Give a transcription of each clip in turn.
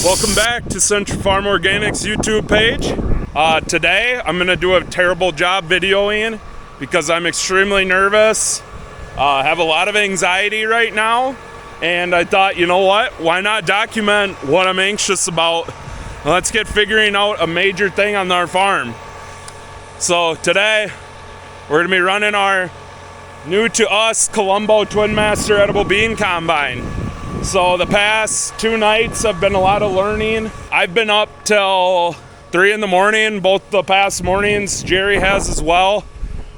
Welcome back to Central Farm Organics YouTube page. Today I'm going to do a terrible job videoing because I'm extremely nervous. Have a lot of anxiety right now, and I thought, you know what, why not document what I'm anxious about? Let's get figuring out a major thing on our farm. So today we're going to be running our new to us Colombo Twin Master Edible Bean Combine. So the past 2 nights have been a lot of learning. I've been up till 3 in the morning, both the past mornings. Jerry has as well.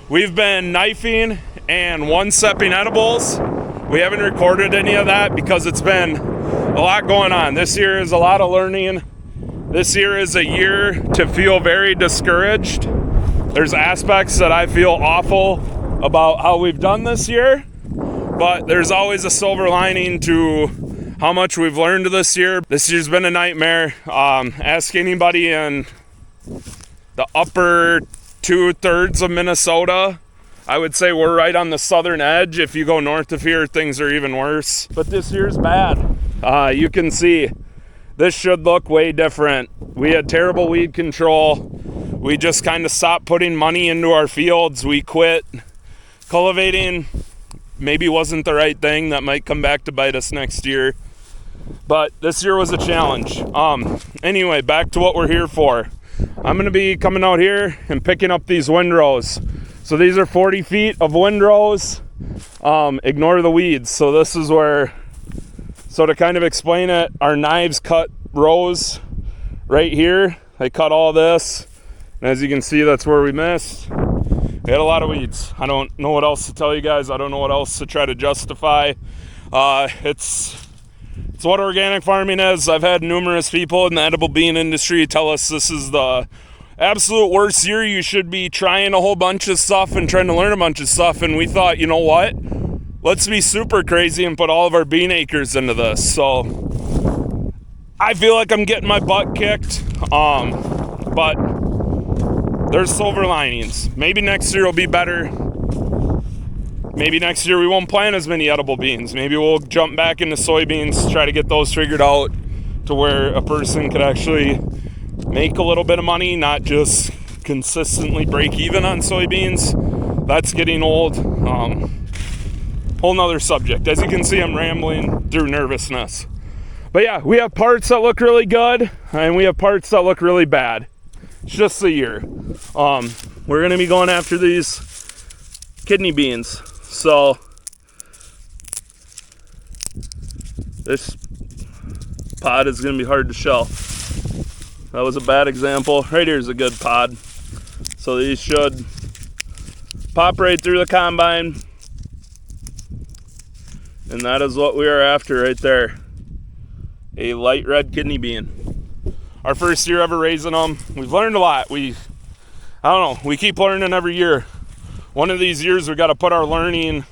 We've been knifing and one-stepping edibles. We haven't recorded any of that because it's been a lot going on. This year is a lot of learning. This year is a year to feel very discouraged. There's aspects that I feel awful about how we've done this year, but there's always a silver lining to how much we've learned this year. This year's been a nightmare. Ask anybody in the upper 2/3 of Minnesota. I would say we're right on the southern edge. If you go north of here, things are even worse. But this year's bad. You can see this should look way different. We had terrible weed control. We just kind of stopped putting money into our fields. We quit cultivating. Maybe wasn't the right thing. That might come back to bite us next year. But this year was a challenge. Anyway, back to what we're here for. I'm going to be coming out here and picking up these windrows. So these are 40 feet of windrows. Ignore the weeds. So this is where, so to kind of explain it, our knives cut rows right here. They cut all this. And as you can see, that's where we missed. We had a lot of weeds. I don't know what else to tell you guys. I don't know what else to try to justify. It's what organic farming is. I've had numerous people in the edible bean industry tell us this is the absolute worst year. You should be trying a whole bunch of stuff and trying to learn a bunch of stuff. And we thought, you know what? Let's be super crazy and put all of our bean acres into this. So I feel like I'm getting my butt kicked. But there's silver linings. Maybe next year will be better. Maybe next year we won't plant as many edible beans. Maybe we'll jump back into soybeans, try to get those figured out to where a person could actually make a little bit of money, not just consistently break even on soybeans. That's getting old. Whole nother subject. As you can see, I'm rambling through nervousness. But yeah, we have parts that look really good and we have parts that look really bad. It's just a year. We're going to be going after these kidney beans. So this pod is going to be hard to shell. That was a bad example. Right here's a good pod. So these should pop right through the combine. And that is what we are after right there. A light red kidney bean. Our first year ever raising them. We've learned a lot. I don't know, we keep learning every year. One of these years we got to put our learning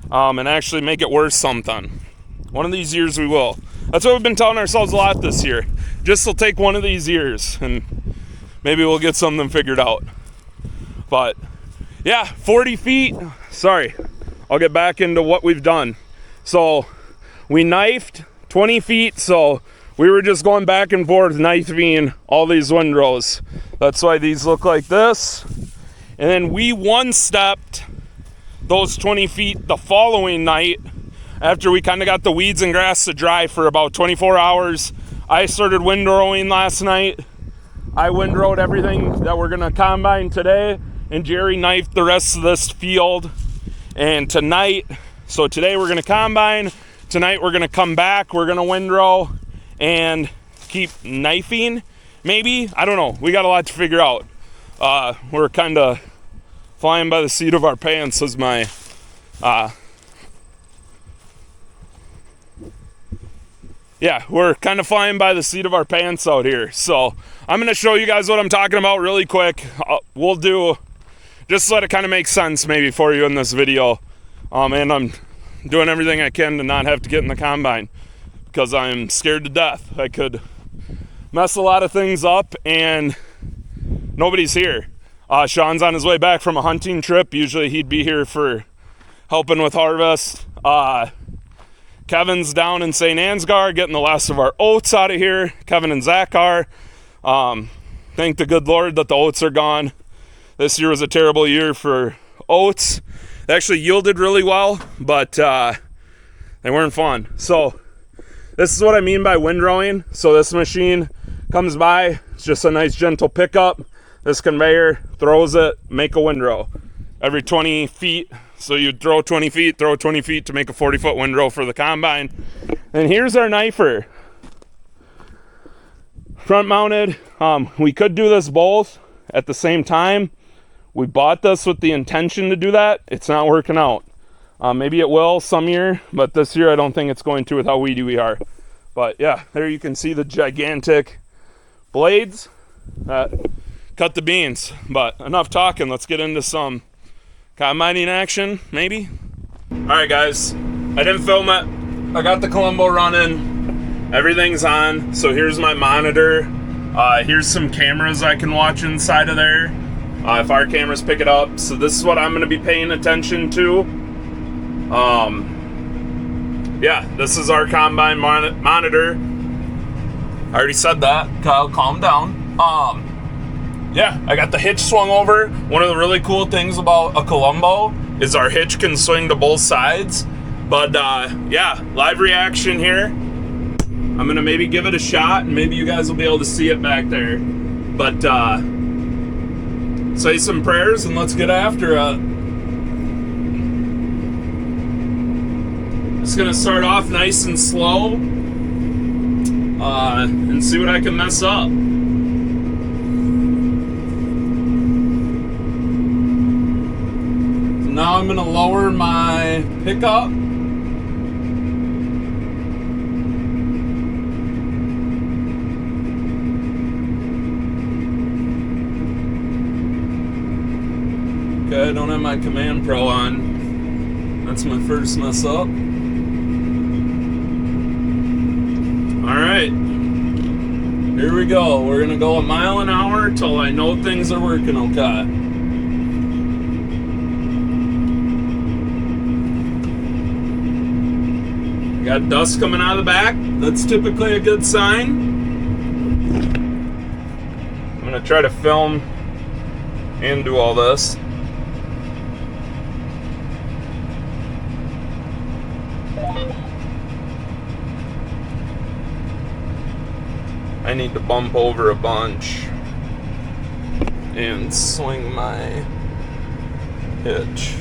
and actually make it worth something. One of these years we will. That's what we've been telling ourselves a lot this year. Just will take one of these years and maybe we'll get something figured out. But yeah, 40 feet. Sorry, I'll get back into what we've done. So we knifed 20 feet, so we were just going back and forth knifing all these windrows. That's why these look like this. And then we one-stepped those 20 feet the following night after we kind of got the weeds and grass to dry for about 24 hours. I started windrowing last night. I windrowed everything that we're gonna combine today, and Jerry knifed the rest of this field. And tonight, so today we're gonna combine. Tonight we're gonna come back, we're gonna windrow and keep knifing, maybe. I don't know. We got a lot to figure out. We're kind of flying by the seat of our pants as my we're kind of flying by the seat of our pants out here. So I'm going to show you guys what I'm talking about really quick. We'll do, just so that it kind of makes sense maybe for you in this video. And I'm doing everything I can to not have to get in the combine because I'm scared to death. I could mess a lot of things up and nobody's here. Sean's on his way back from a hunting trip. Usually he'd be here for helping with harvest. Kevin's down in St. Ansgar getting the last of our oats out of here. Kevin and Zach are. Thank the good Lord that the oats are gone. This year was a terrible year for oats. They actually yielded really well, but they weren't fun. So this is what I mean by windrowing. So this machine comes by, it's just a nice gentle pickup. This conveyor throws it, make a windrow every 20 feet. So you throw 20 feet to make a 40-foot windrow for the combine. And here's our knifer. Front mounted. We could do this both at the same time. We bought this with the intention to do that. It's not working out. Maybe it will some year, but this year I don't think it's going to with how weedy we are. But yeah, there you can see the gigantic blades that cut the beans. But enough talking, let's get into some combining action, maybe. All right, guys, I didn't film it. I got the Colombo running. Everything's on. So here's my monitor. Here's some cameras I can watch inside of there if our cameras pick it up. So this is what I'm going to be paying attention to. Yeah, this is our combine monitor. I already said that. Kyle, calm down. Yeah, I got the hitch swung over. One of the really cool things about a Colombo is our hitch can swing to both sides. But yeah, live reaction here. I'm gonna maybe give it a shot, and maybe you guys will be able to see it back there. But say some prayers and let's get after it. Just gonna start off nice and slow and see what I can mess up. Now I'm going to lower my pickup. Okay, I don't have my Command Pro on. That's my first mess up. Alright, here we go. We're going to go a mile an hour till I know things are working okay. Got dust coming out of the back. That's typically a good sign. I'm gonna try to film and do all this. I need to bump over a bunch and swing my hitch.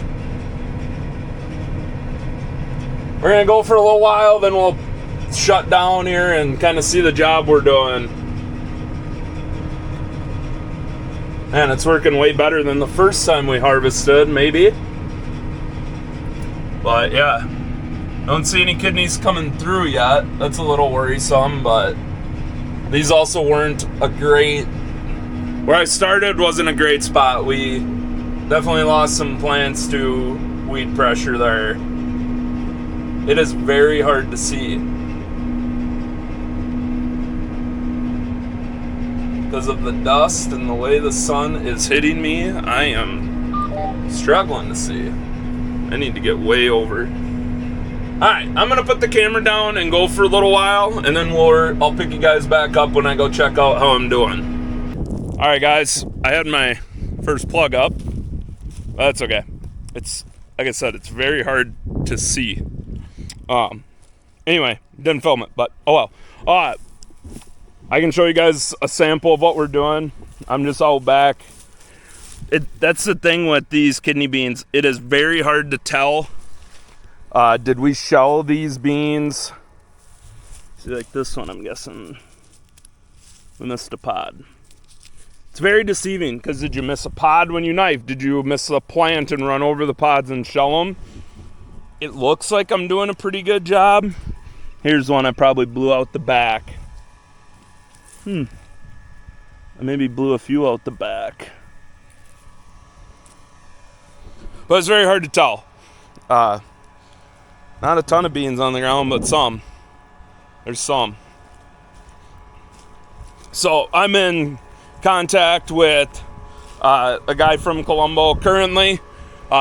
We're gonna go for a little while, then we'll shut down here and kind of see the job we're doing. Man, it's working way better than the first time we harvested, maybe. But yeah, don't see any kidneys coming through yet. That's a little worrisome, but these also weren't a great... Where I started wasn't a great spot. We definitely lost some plants to weed pressure there. It is very hard to see because of the dust and the way the sun is hitting me. I am struggling to see. I need to get way over. Alright, I'm gonna put the camera down and go for a little while, and then I'll pick you guys back up when I go check out how I'm doing. Alright guys, I had my first plug up. That's okay. It's, like I said, it's very hard to see. Anyway, didn't film it, but oh well. I can show you guys a sample of what we're doing. I'm just all back. That's the thing with these kidney beans. It is very hard to tell. Did we shell these beans? See, like this one, I'm guessing we missed a pod. It's very deceiving because did you miss a pod when you knifed? Did you miss a plant and run over the pods and shell them? It looks like I'm doing a pretty good job. Here's one I probably blew out the back. I maybe blew a few out the back. But it's very hard to tell. Not a ton of beans on the ground, but some. There's some. So I'm in contact with a guy from Colombo currently.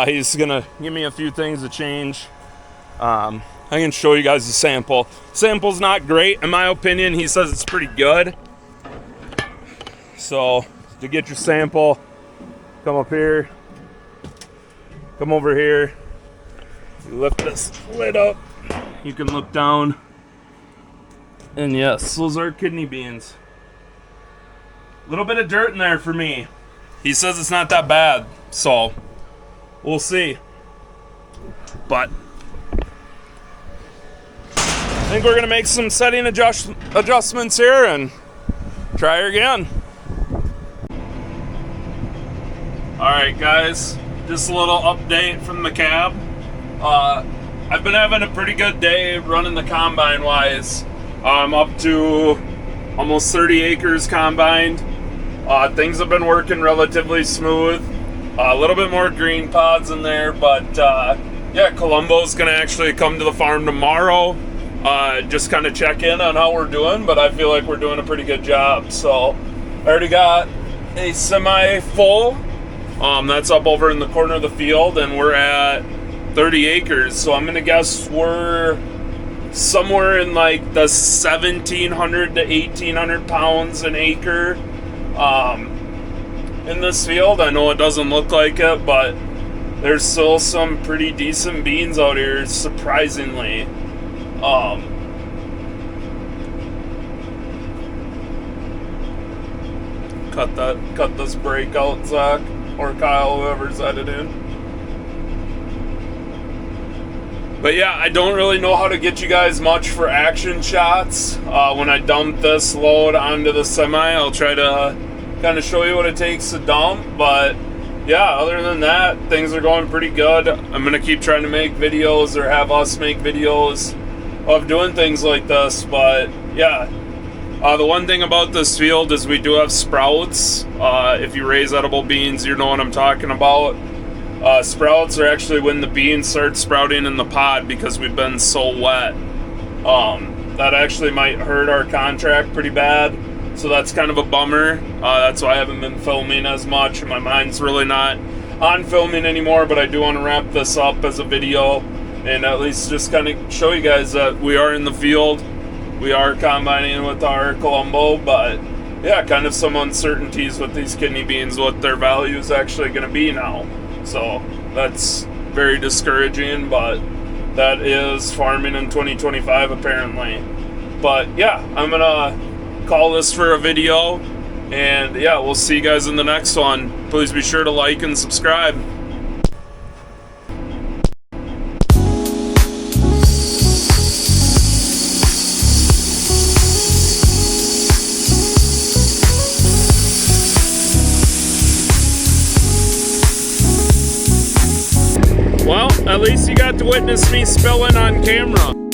He's gonna give me a few things to change. I can show you guys the sample. Sample's not great, in my opinion. He says it's pretty good. So, to get your sample, come up here, come over here, you lift this lid up, you can look down, and yes, those are kidney beans. A little bit of dirt in there for me. He says it's not that bad, so we'll see. But I think we're gonna make some setting adjustments here and try her again. Alright guys, just a little update from the cab. I've been having a pretty good day running the combine wise. I'm up to almost 30 acres combined. Things have been working relatively smooth. A little bit more green pods in there, but yeah, Columbo's gonna actually come to the farm tomorrow. Just kind of check in on how we're doing, but I feel like we're doing a pretty good job. So I already got a semi full. That's up over in the corner of the field, and we're at 30 acres. So I'm gonna guess we're somewhere in like the 1,700 to 1,800 pounds an acre in this field. I know it doesn't look like it, but there's still some pretty decent beans out here, surprisingly. Cut this break out, Zach, or Kyle, whoever's editing. But yeah, I don't really know how to get you guys much for action shots. When I dump this load onto the semi, I'll try to kind of show you what it takes to dump. But yeah, other than that, things are going pretty good. I'm gonna keep trying to make videos, or have us make videos of doing things like this. But yeah, the one thing about this field is we do have sprouts. If you raise edible beans, you know what I'm talking about. Sprouts are actually when the beans start sprouting in the pod because we've been so wet. That actually might hurt our contract pretty bad. So that's kind of a bummer. That's why I haven't been filming as much. My mind's really not on filming anymore, but I do want to wrap this up as a video and at least just kind of show you guys that we are in the field. We are combining with our Columbo, but yeah, kind of some uncertainties with these kidney beans, what their value is actually going to be now. So that's very discouraging, but that is farming in 2025 apparently. But yeah, I'm going to call this for a video, and yeah, we'll see you guys in the next one. Please be sure to like and subscribe. Well, at least you got to witness me spilling on camera.